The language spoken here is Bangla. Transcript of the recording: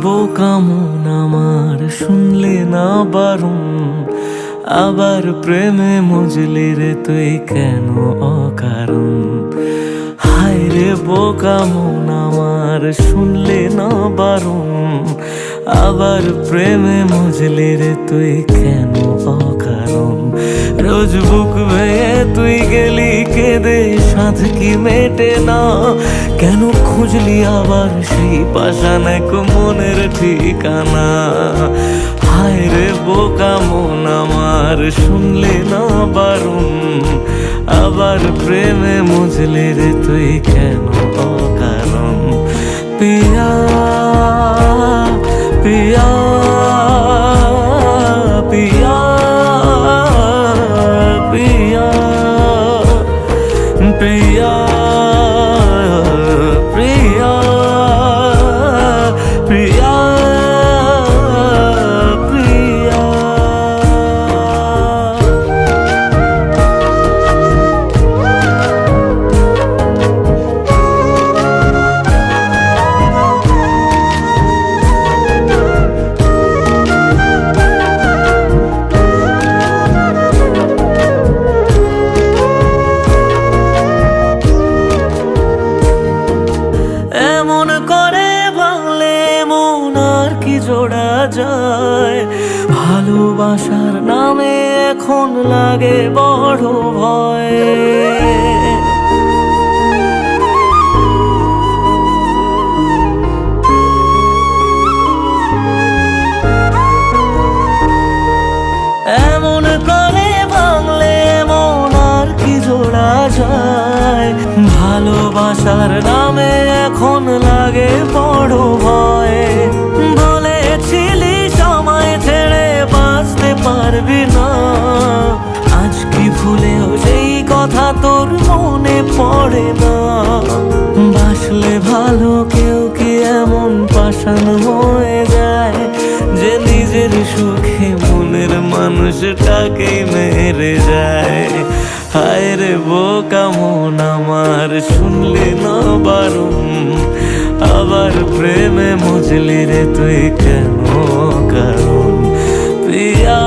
বোকা মন আমার শুনলে না বারণ, আবার প্রেমে মজলি রে তুই কেন অকারণ। হায় রে বোকা মন আমার শুনলে না বারণ, আবার প্রেমে মজলি রে তুই কেন অকারণ। রোজ বুক ভেঙে তুই গেলি কেঁদে, সাধ কি মেটে না, কেন খুঁজলি আবার সেই পাষাণ এক মনের ঠিকানা। হায় রে বোকা মন আমার শুনলে না বারণ, আবার প্রেমে মজলি রে তুই কেন অকারণ। পিয়া পিয়া পিয়া পিয়া প্রিয়া প্রিয়া প্রিয়া প্রিয়া। এমন করে ভাঙলে মন আর কি জোড়া যায়, ভালোবাসার নামে এখন লাগে বড় ভয়। এমন করে ভাঙলে মন আর কি জোড়া যায়, ভালোবাসার নামে এখন লাগে বড় ভয়। বলেছিলি সময় ছেড়ে বাঁচতে পারবি না, আজ কি ভুলেও সেই কথা তোর মনে পড়ে না। বাসলে ভালো কেউ কি এমন পাষাণ হয়ে যায়, যে নিজের সুখে মনের মানুষটাকেই মেরে যায়। হায় রে বোকা মন আমার শুনলি না বারণ, আবার প্রেমে মজলি রে তুই কেন কারণ। পিয়া